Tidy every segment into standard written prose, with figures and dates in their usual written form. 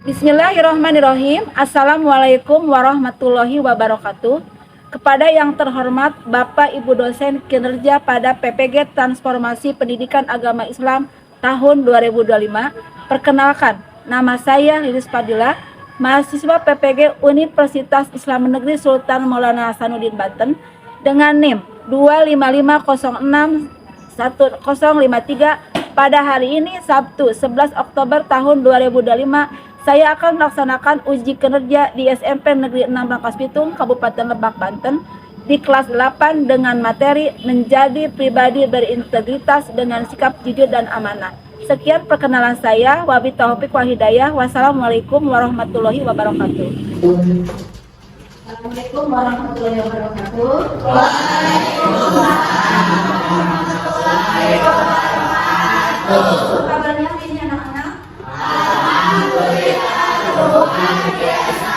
Bismillahirrahmanirrahim. Assalamualaikum warahmatullahi wabarakatuh. Kepada yang terhormat Bapak Ibu dosen kinerja pada PPG Transformasi Pendidikan Agama Islam tahun 2025. Perkenalkan, nama saya Lilis Fadila, mahasiswa PPG Universitas Islam Negeri Sultan Maulana Hasanuddin Banten dengan NIM 255061053. Pada hari ini Sabtu 11 Oktober tahun 2025, saya akan melaksanakan uji kinerja di SMP Negeri 6 Rangkas Bitung, Kabupaten Lebak, Banten di kelas 8 dengan materi menjadi pribadi berintegritas dengan sikap jujur dan amanah. Sekian perkenalan saya. Wabillahi taufiq wal hidayah. Wassalamualaikum warahmatullahi wabarakatuh. Assalamualaikum warahmatullahi wabarakatuh. Waalaikumsalam warahmatullahi wabarakatuh. Apa kabarnya hari ini anak-anak? Alhamdulillah, luar biasa.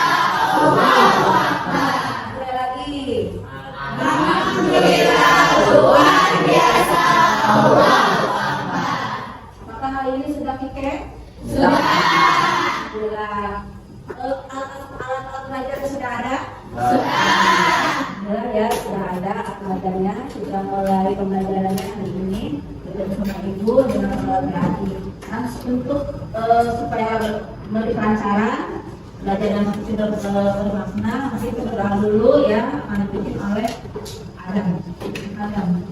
Allahu Akbar. Boleh lagi. Alhamdulillah, luar biasa. Allahu Akbar. Maka hari ini sudah Kike? Sudah. Alhamdulillah. Alat-alat belajarnya sudah ada? Sudah ya, sudah ada alat belajarnya. Sudah mulai pembelajarannya hari ini. Bersama ibu dengan keluarga adik. Nah, untuk supaya lebih lancaran belajar yang sudah bermakna, masih berdoa dulu ya, akan dipimpin oleh Adam.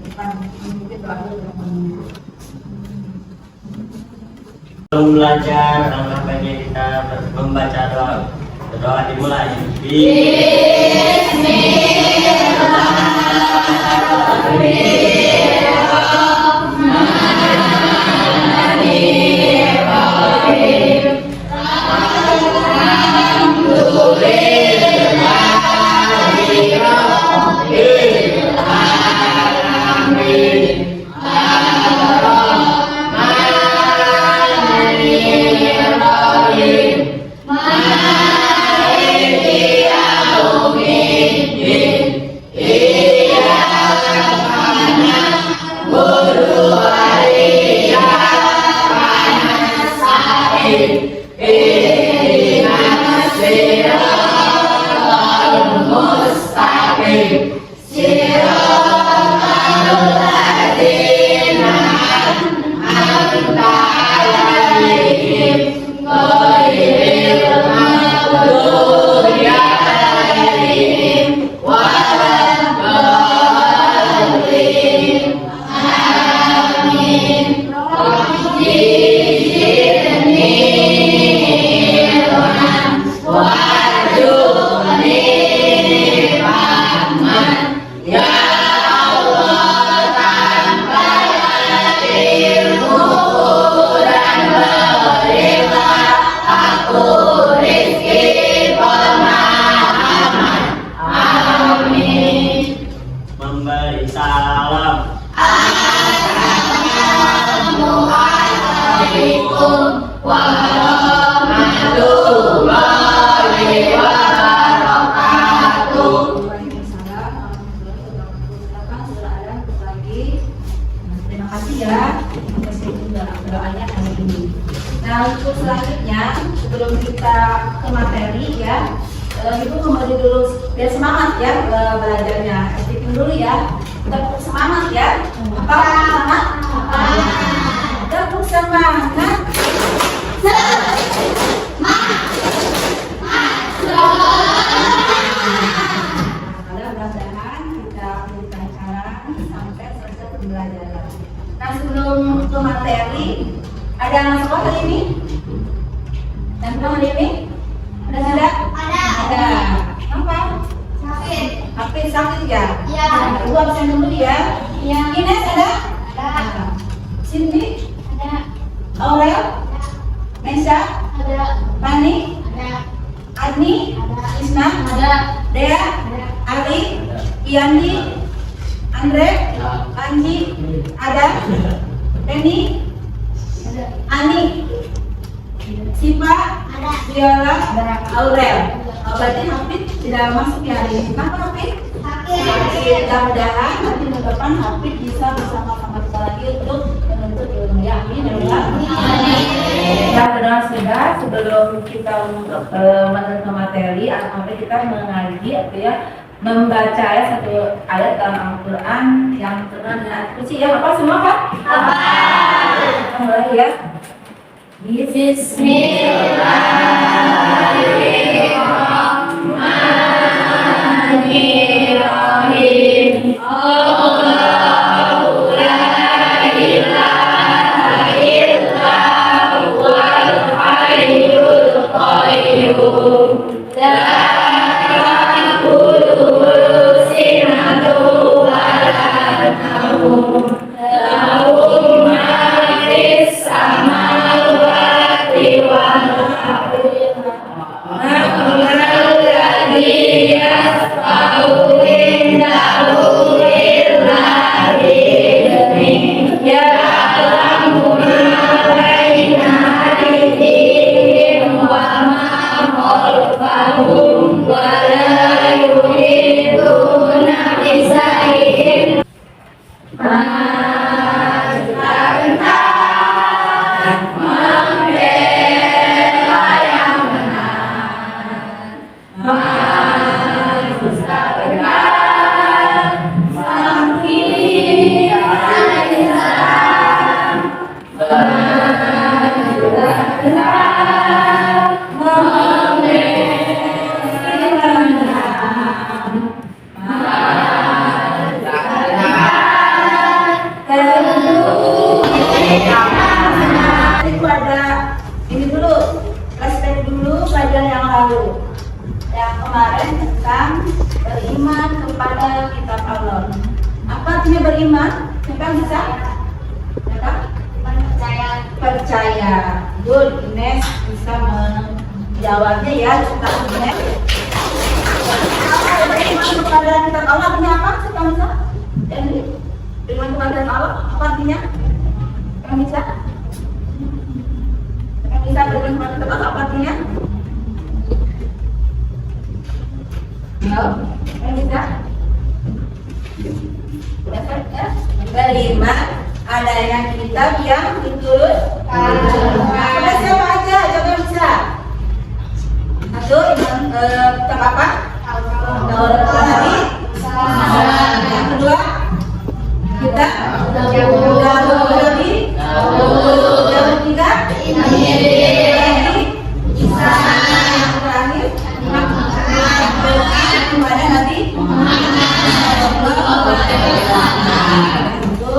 Bukan memimpin doa dulu. Sebelum belajar, langkah baiknya kita membaca doa. Doa dimulai. Memberi salam. Assalamualaikum warahmatullahi wabarakatuh. Waalaikumsalam warahmatullahi wabarakatuh. Sudah ada untuk lagi. Terima kasih ya atas doanya hari ini. Nah, untuk selanjutnya sebelum kita ke materi ya, Ibu kembali dulu biar semangat ya belajarnya. Aktifin dulu ya. Kita semangat ya. Apa semangat? Gabung semangat. Mudah-mudahan kita berikan cara sampai selesai pembelajaran. Nah, sebelum ke materi, ada anak sekolah hari ini? Dan hari ini? Ada tidak? Ada. Apa? Sakit ya? Iya. Ibu absen dulu ya. Iya. Ines ada? Ada. Cindy? Ada. Aurel? Mesha? Ada. Fani? Ada. Adni? Ada. Isna? Ada. Dea? Ada. Ali? Iyandi? Andre? Anji? Ada? Penny? Ada. Ani? Siva? Ada. Viola? Aurel? Berarti Hafid tidak masuk ya hari ini. Kenapa Hafid? Mudah-mudahan nanti minggu depan Hafid bisa bersama-sama kita lagi untuk menuntut ilmu ya. Amin ya Allah. Mudah-mudahan sudah sebelum kita menerima materi atau kita mengaji atau ya membaca ayat satu ayat dalam Al-Quran yang terkenal dengan ayat kursi ya, apa semua Pak? Apa? Mulai ya. Bismillahirrahmanirrahim. Allahu la ilaha illa huwal hayyul qayyum. La ta'khudhuhu sinatun wa la nawm. Lahu ma fis samawati wal ardi. Man alladhi yashfa'u indahu illa bi'idhnihi. Ya'lamu ma baina aydihim wa ma khalfahum wa la yuhituna bi shay'in Itu ada ini dulu, flashback dulu pelajaran yang lalu. Yang kemarin tentang beriman kepada kitab Allah. Apa artinya beriman? Siapa yang bisa? Siapa? Percaya. Good, Ines bisa menjawabnya ya. Kita Ines. Beriman kepada kitab Allah artinya apa? Siapa yang bisa? Jadi beriman kepada Allah apa artinya? Yang bisa? Yang bisa beriman kepada kitab Allah apa artinya? Yang bisa? Ya, beriman adanya kitab yang diturunkan. Ada siapa aja? Coba yang bisa. Satu, kitab apa? Taurat Nabi. Yang kedua, kita Nabi. Yang ketiga, yang terakhir, kepada Nabi itu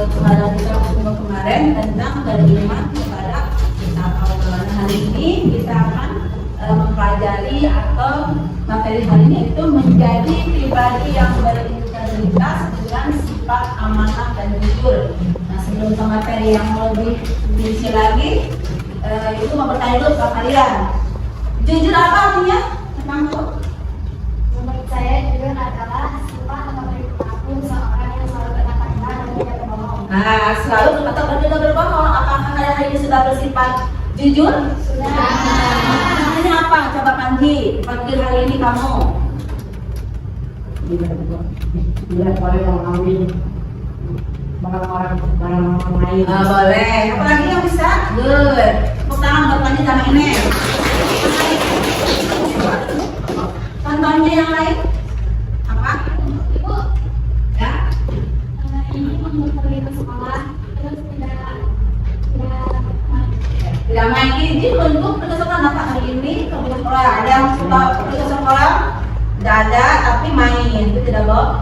kemarin kita kemarin tentang beriman kepada kitab Allah. Hari ini kita akan mempelajari atau materi hari ini itu menjadi pribadi yang berintegritas dengan sifat amanah dan jujur. Nah, sebelum ke materi yang lebih rinci lagi, itu mau bertanya dulu ke kalian. Jujur apa artinya? Kamu? Menurut saya jujur adalah sifat atau perilaku seorang yang selalu berkata-kata dan tidak berbohong. Nah, selalu atau tidak berbohong. Apakah kalian hari ini sudah bersifat jujur? Sudah. Namanya apa? Coba Panji, pagi hari ini kamu. Tidak boleh mengambil barang-barang orang lain. Boleh. Apa lagi yang bisa? Good. Tepuk tangan buat Panji sama ini. Contohnya yang lain? Apa? Ibu, Ya. ini pergi ke sekolah terus Tidak main izin untuk pergi sekolah. Apa hari ini pergi ke sekolah? Ada yang suka pergi ke sekolah? Tidak ada, tapi main. Itu tidak boleh.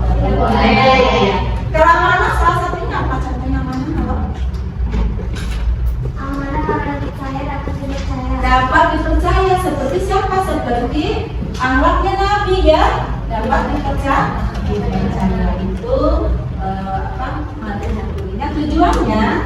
Kalau mana salah satunya apa? Contohnya mana? Apa? amanah orang percaya dapat dipercaya. Dapat dipercaya seperti siapa? Seperti akhlaknya Nabi ya, dapat dipercaya itu apa materi hari ini.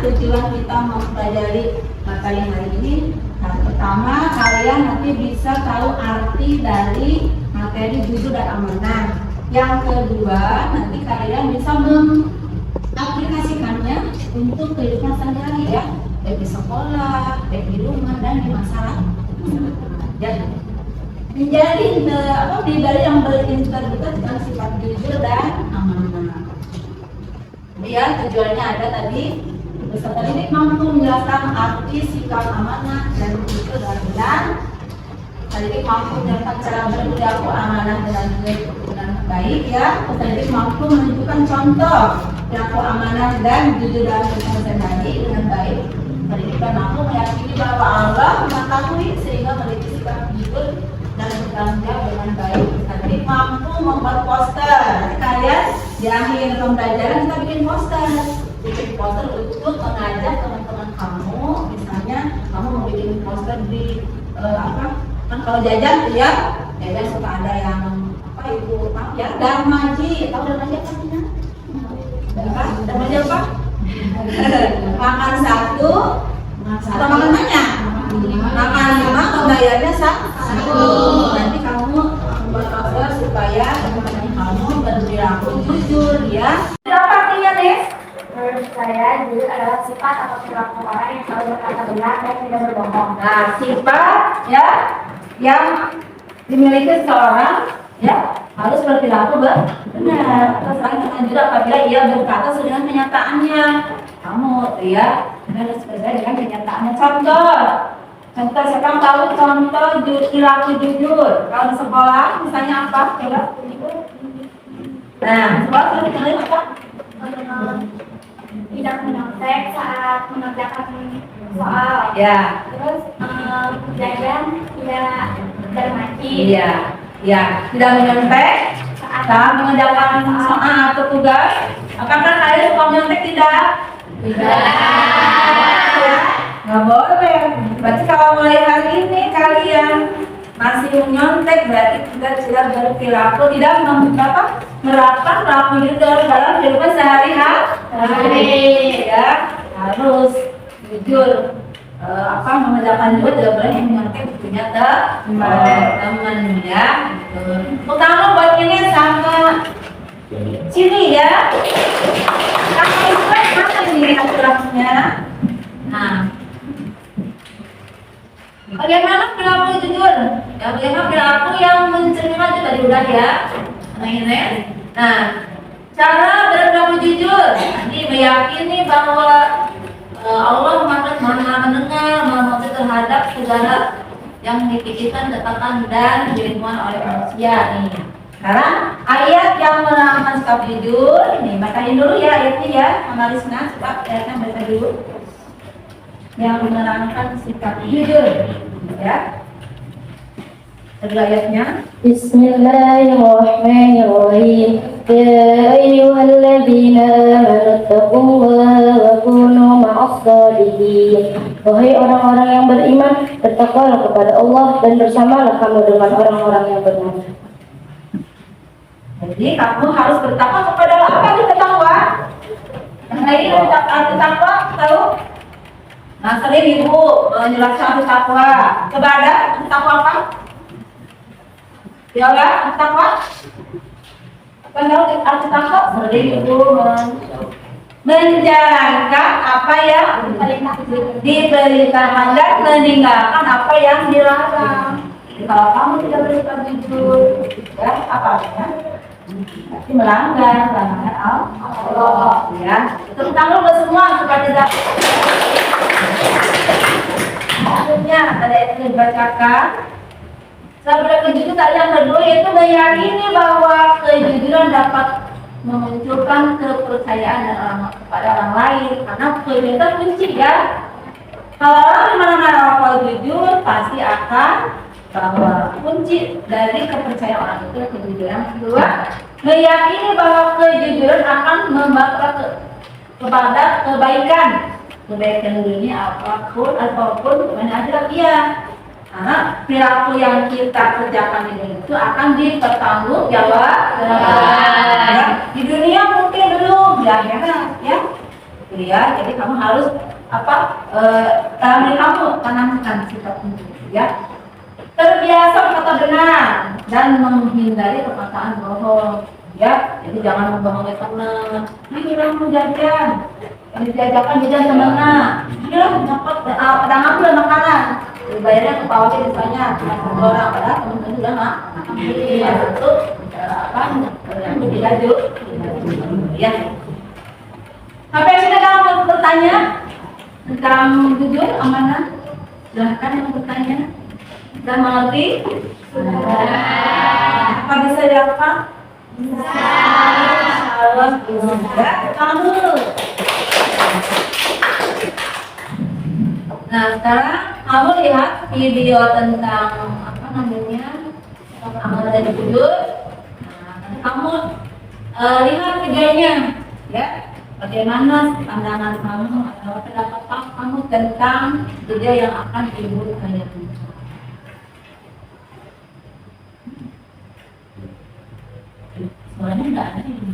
Tujuan kita mempelajari materi hari ini. Nah, pertama kalian nanti bisa tahu arti dari materi jujur dan amanah. Yang kedua nanti kalian bisa mengaplikasikannya untuk kehidupan sehari-hari ya, baik di sekolah, baik di rumah dan di masyarakat. Jadi menjadi pribadi yang berintegritas dengan sifat jujur dan amanah. Ya, tujuannya ada tadi. Peserta didik mampu menjelaskan arti sikap amanah dan jujur dalam Jadi mampu menjalankan cara berperilaku amanah dengan baik ya. Jadi mampu menunjukkan contoh perilaku amanah dan jujur dalam kehidupan sehari-hari dengan baik. Jadi kita mampu meyakini bahwa Allah mengetahui sehingga memiliki sikap jujur dan bertanggung jawab dengan baik. Jadi mampu membuat poster. Nanti kalian di akhir pembelajaran kita bikin poster untuk mengajak teman-teman kamu. Misalnya kamu mau bikin poster di kan kalau jajan ya jajan suka ada yang itu maaf ya Darmaji, tahu Darmaji apa sih? Darmaji apa? Makan satu atau makan banyak? Makan 5 membayarnya satu. Nanti kamu buat poster supaya teman-teman kamu berperilaku jujur ya. Apa artinya nih? Menurut saya, jujur adalah sifat atau perilaku orang yang selalu berkata benar dan tidak berbohong. Nah, sifat ya yang dimiliki seseorang ya harus berperilaku benar. Terus selanjutnya juga apabila ia berkata sesuai dengan kenyataannya, kamu ya harus sesuai dengan kenyataannya. Contoh sekarang tahu contoh perilaku jujur. Kalau di sekolah misalnya apa? Coba. Nah, sekolah itu apa? Tidak menyontek saat mengerjakan soal. Ya. Terus jajan tidak bermaci. Iya. Ya, tidak menyontek saat mengerjakan soal atau tugas. Apakah kalian suka menyontek tidak? Tidak. Nggak boleh. Berarti kalau mulai hari ini kalian masih menyontek, berarti kita tidak berperilaku tidak menerapkan perilaku jujur dalam kehidupan sehari-hari. Ya, harus jujur. Mengerjakan juga tidak boleh menyontek punya teman ya. Utama buat ini sama sini ya. Kamu itu mana ini aturannya? Nah, bagaimana perilaku jujur? Ya, bagaimana perilaku yang mencerminkan itu tadi udah ya. Nah, cara berperilaku jujur. Tadi meyakini bahwa Allah maha mendengar, maha mengetahui terhadap segala yang dipikirkan, katakan dan dilakukan oleh manusia nih. Sekarang ayat yang menerangkan sikap jujur, nih bacain dulu ya ayatnya ya, Mama Rizna, coba ayatnya baca dulu. Yang menerangkan sikap jujur, ya. Kedua ayatnya. Bismillahirrahmanirrahim. Ya ayyuhalladzina amanu taqullaha wa kunu ma'as shadiqin. Wahai orang-orang yang beriman, bertakwalah kepada Allah dan bersamalah kamu dengan orang-orang yang benar. Jadi kamu harus bertakwa kepada Allah. Apa itu takwa? Ini arti takwa tahu? Nah, sering ibu menjelaskan arti takwa. Kepada takwa apa? Ya lah, takwa. Kan tahu arti takwa? Sering ibu menjalankan apa yang diperintahkan dan meninggalkan apa yang dilarang. Jadi, kalau kamu tidak bersikap jujur, ya apa artinya? Berarti melanggar Allah, ya. Terutama buat semua supaya tidak. Maksudnya ada yang dibacakan. Setelah kejujuran tadi yang kedua yaitu meyakini bahwa kejujuran dapat memunculkan kepercayaan dan kepada orang lain, karena kejujuran kunci ya. Kalau orang di mana-mana kalau jujur pasti akan bahwa kunci dari kepercayaan orang itu kejujuran. Kedua, meyakini bahwa kejujuran akan membawa kepada kebaikan dunia apapun mana aja dia. Karena perilaku yang kita kerjakan ini itu akan dipertanggungjawabkan. Di dunia mungkin belum ya, ya. Jadi kamu harus dalam diri kamu tanamkan sikap itu ya. Terbiasa berkata benar dan menghindari perkataan bohong ya. Jadi jangan membohongi teman. Ini mau jajan, dijajakan jajan temennya. Ini lah dapat pedang aku dan makanan. Dibayarnya ke bawah misalnya orang pada teman-teman juga mak. Iya itu yang baju ya. Sampai sini kamu bertanya tentang jujur amanah. Silahkan yang bertanya. Sudah mengerti? Apa bisa dilakukan? Insyaallah bisa. Tangan dulu. Nah, sekarang kamu lihat video tentang apa namanya? Amalan tidur. Nah, kamu lihat videonya, ya. Bagaimana pandangan kamu atau pendapat kamu tentang video yang akan ibu kalian tonton? Soalnya nggak ada ini.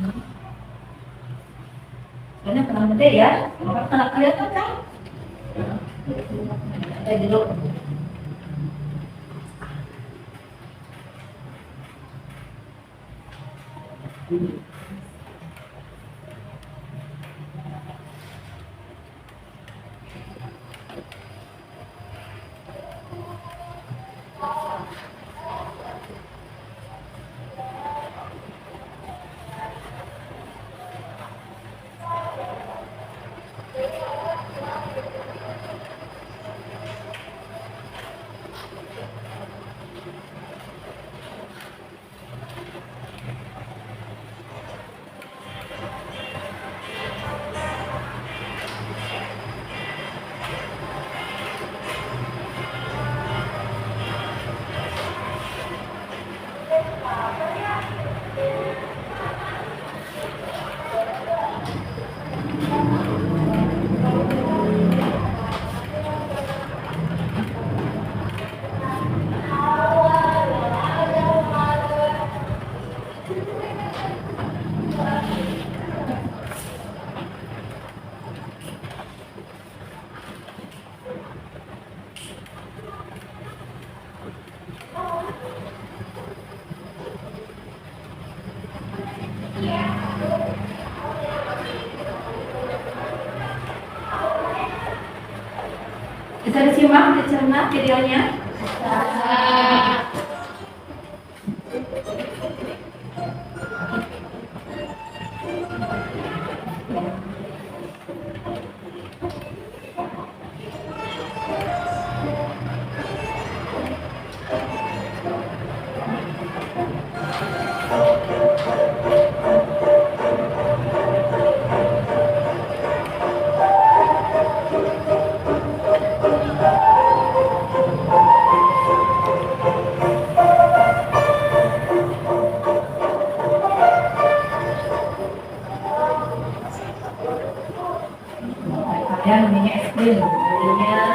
Soalnya kurang gede ya. Kalau kelihatan kan? Ada dulu. Bisa disimak, dicerna videonya. Kalian namanya es krim, namanya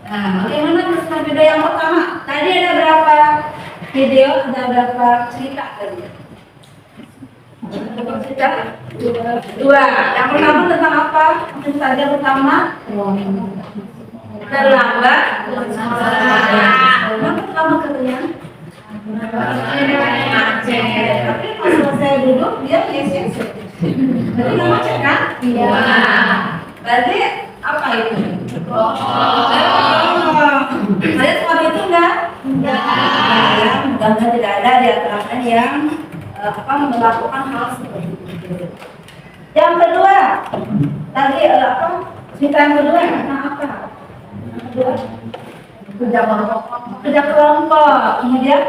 Nah, bagaimana dengan video yang pertama? Tadi ada berapa video? Ada berapa cerita tadi? Berapa cerita? Dua. Yang pertama tentang apa? Cerita yang pertama terlambat. Kenapa terlambat katanya? Macet. Tapi pas selesai duduk dia yes. Berarti nggak macet kan? Iya. Berarti apa itu? Saya seperti itu enggak? Enggak. Mudah-mudahan tidak ada di antara kalian yang melakukan hal seperti itu. Yang kedua, tadi cerita yang kedua tentang apa? Kerja kelompok. Kemudian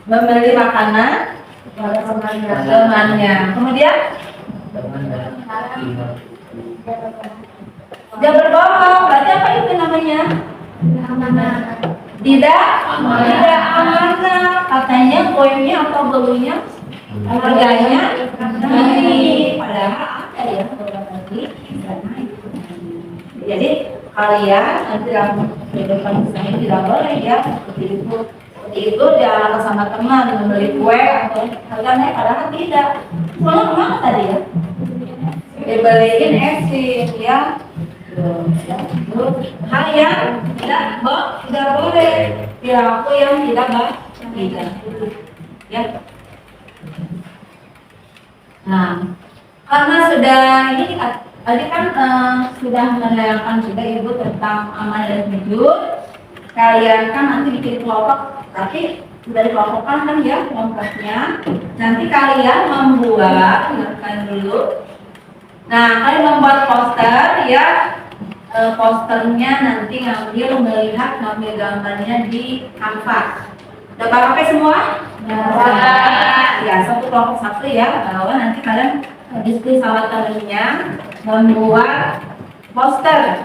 membeli makanan temannya. Kemudian dia berbohong, berarti apa itu namanya? Tidak amanah. Katanya koinnya atau belunya harganya naik, padahal ada ya nanti bisa naik. Jadi kalian nanti dalam kehidupan saya tidak boleh ya seperti itu dia sama teman membeli kue atau harga naik, padahal tidak. Soalnya kemana tadi ya? Dibeliin es krim ya. Hal yang tidak boleh perilaku yang tidak baik ya. Nah, karena sudah ini tadi kan sudah menerangkan juga Ibu tentang amanah dan jujur. Kalian kan nanti bikin kelompok, tapi sudah dikelompokkan kan ya kelompoknya. Nanti kalian membuat, dengarkan dulu. Nah, kalian membuat poster ya. Posternya nanti ngambil gambarnya di kanvas. Udah pakai semua? Ya, satu kelompok satu ya. Bahwa nanti kalian diskusi sama temennya membuat poster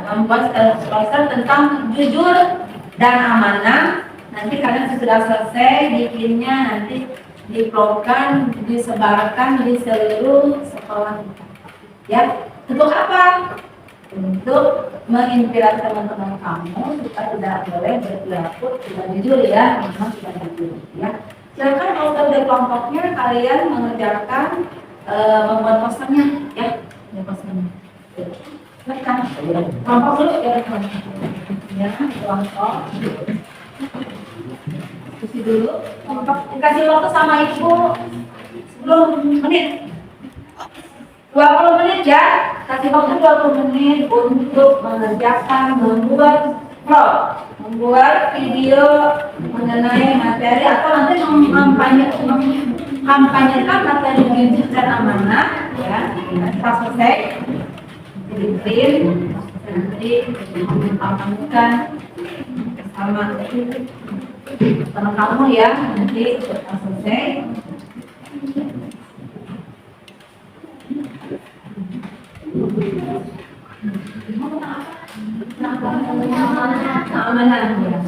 tentang jujur dan amanah. Nanti kalian sudah selesai bikinnya, nanti diplotkan, disebarkan di seluruh sekolah. Ya, untuk apa? Untuk menginspirasi teman-teman kamu supaya tidak boleh berperilaku tidak jujur ya, memang tidak jujur ya. Silakan kalau sudah kelompoknya kalian mengerjakan membuat posternya ya, posternya. Silakan kelompok dulu ya, kelompok. Isi dulu, kelompok dikasih waktu sama Ibu 10 menit. 20 menit ya, kasih waktu 20 menit untuk mengerjakan membuat vlog, membuat video mengenai materi atau nanti mengkampanyekan materi jujur dan amanah ya. Pas selesai di print nanti mengkampanyekan sama teman kamu ya, nanti pas selesai. Keamanan ya.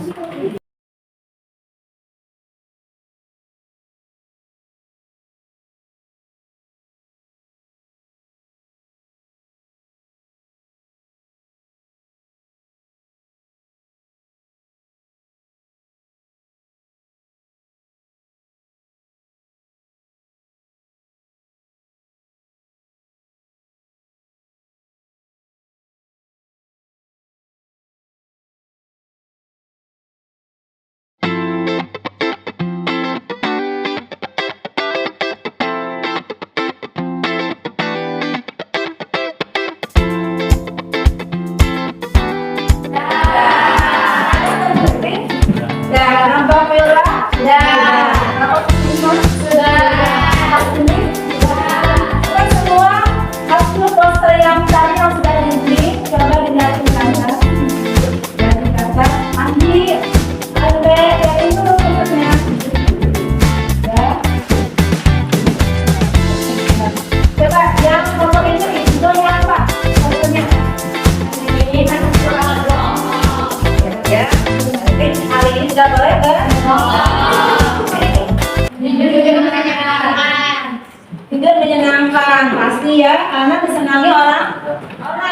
Jujur menyenangkan pasti ya, karena disenangi orang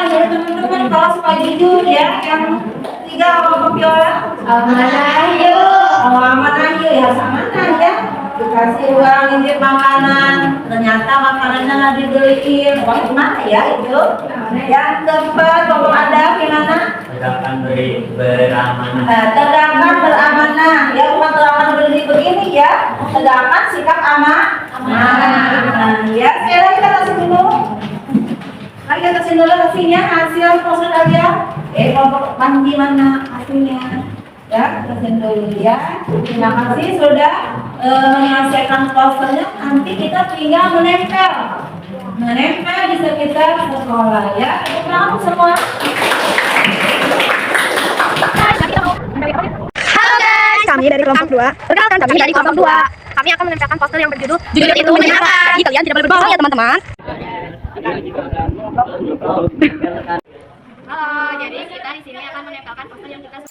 ya teman-teman. Kalau suka jujur ya, yang tiga apa Viola? Amanah yuk ya, amanah ya. Dikasih uang nitip makanan, ternyata makanannya nggak dibeliin. Wah gimana ya itu? Yang keempat kalau ada gimana? Tegakkan beramanah. Tegakkan beramanah ya, bukan tegakkan berdiri begini ya. Tegakkan sikap amanah. Ya, sekarang kita kasih dulu. Mari kita kasih dulu hasilnya, hasil poster kalian. Kelompok mandi mana hasilnya? Ya, kasih dulu ya. Terima kasih sudah menyelesaikan posternya. Nanti kita tinggal menempel di sekitar sekolah ya. Kamu semua. Halo guys, kami dari kelompok 2. Perkenalkan kami dari kelompok 2. kami akan menempelkan poster yang berjudul "Jujur itu menyenangkan". Jadi kalian tidak boleh berbohong ya teman-teman. Halo, jadi kita di sini akan menempelkan poster yang kita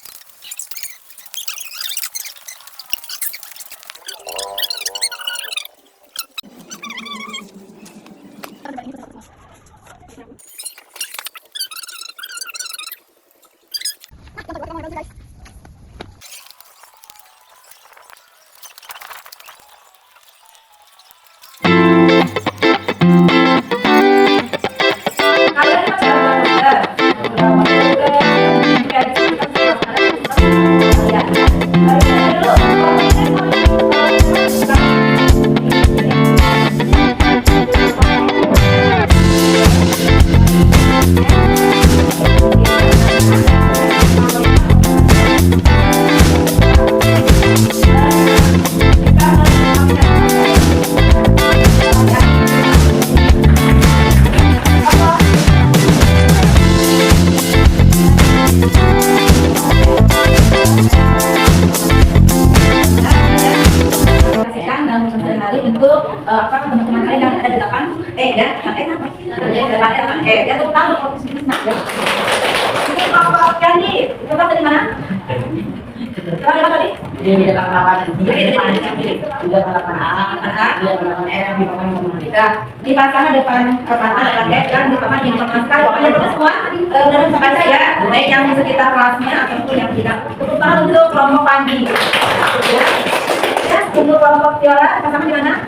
untuk teman-teman kalian yang ada di depan ya tepuk tangan untuk bisnis ya. Ini Pak Kandi, Bapak dari mana? Dari mana tadi? Di depan lapangan. Di sana depan dan di depan sekali. Pokoknya itu semua dan sampai saya baik yang di sekitar kelasnya ataupun yang tidak. Tepuk tangan untuk kelompok Pandi. Untuk kelompok Viola, pasangan di mana?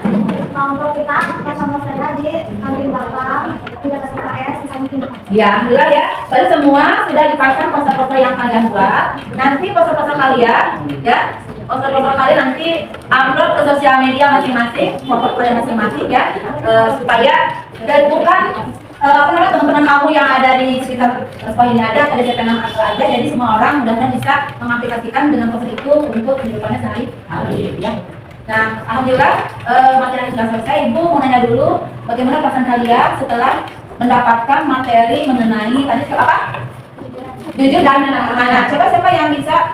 Kelompok kita bersama saya di kantin belakang, tidak SKS, di samping. Ya, alhamdulillah ya. Tadi semua sudah dipasang poster-poster yang kalian buat. Nanti poster-poster kalian, ya, poster-poster kalian nanti upload ke sosial media masing-masing, foto kalian masing-masing ya, supaya dan bukan teman-teman kamu yang ada di sekitar sekolah ini ada CP6 atau aja, jadi semua orang mudah-mudahan bisa mengaplikasikan dengan poster itu untuk kehidupannya sehari-hari ya. Nah, alhamdulillah materi sudah selesai. Ibu mau nanya dulu, bagaimana perasaan kalian setelah mendapatkan materi mengenai tadi apa? Jujur dan amanah. Coba siapa yang bisa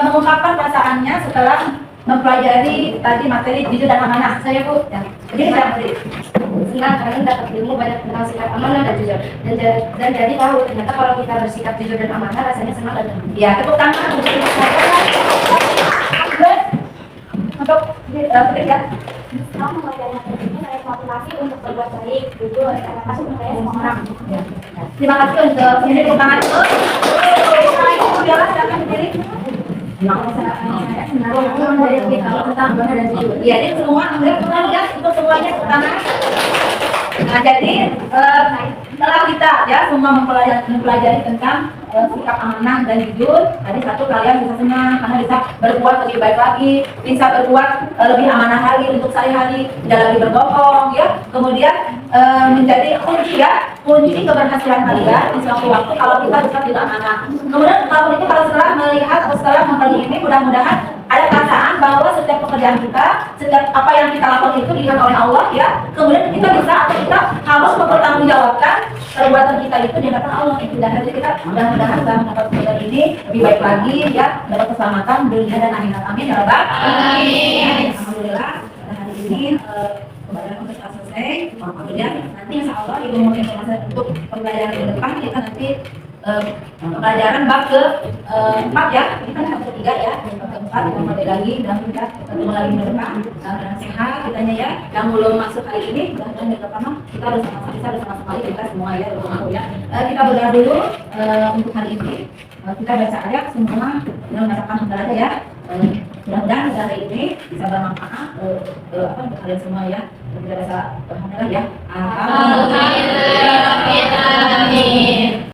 mengungkapkan perasaannya setelah mempelajari tadi materi jujur dan amanah? Saya Bu. Ya. Jadi saya Senang karena dapat ilmu banyak tentang sikap amanah dan jujur dan jadi tahu ternyata kalau kita bersikap jujur dan amanah rasanya senang dan tenang. ya, tepuk tangan untuk untuk ketiga. Setelah mempelajari materi ini, saya motivasi untuk berbuat baik, jujur, dan kasih percaya semua orang. Terima kasih untuk ini tepuk tangan. Silakan silakan berdiri. Ya, ini semua ya untuk semuanya pertama. Nah, jadi setelah kita ya semua mempelajari tentang sikap amanah dan jujur, tadi satu kalian bisa senang karena bisa berbuat lebih baik lagi, bisa berbuat lebih amanah lagi untuk sehari-hari, tidak lagi berbohong ya. Kemudian menjadi kunci keberhasilan kalian di suatu waktu kalau kita bisa tidak amanah. Kemudian kalau setelah melihat atau setelah mempelajari ini, mudah-mudahan ada perasaan bahwa setiap pekerjaan kita, setiap apa yang kita lakukan itu dilihat oleh Allah ya. Kemudian kita bisa atau kita harus mempertanggungjawabkan perbuatan kita itu di hadapan Allah itu. Dan jadi kita mudah-mudahan dalam mendapat pekerjaan ini lebih baik lagi ya, dapat keselamatan dunia dan akhirat. Amin ya Rabbal alamin. Alhamdulillah hari ini pembelajaran kita sudah selesai. Kemudian nanti insya Allah ibu mau informasi untuk pembelajaran ke depan kita nanti pelajaran bab ke-4 ya, kita bab ke-3 ya, bab ke-4 kita mulai lagi dan kita ketemu lagi di depan dan sehat kitanya ya. Yang belum masuk hari ini mudah-mudahan di depan kita harus sama-sama kita semua ya, kita berdoa dulu untuk hari ini. Kita baca ayat semua yang mendapatkan saudara ya. Mudah-mudahan hari ini bisa bermanfaat untuk kalian semua ya. Kita bisa alhamdulillah ya. Alhamdulillah.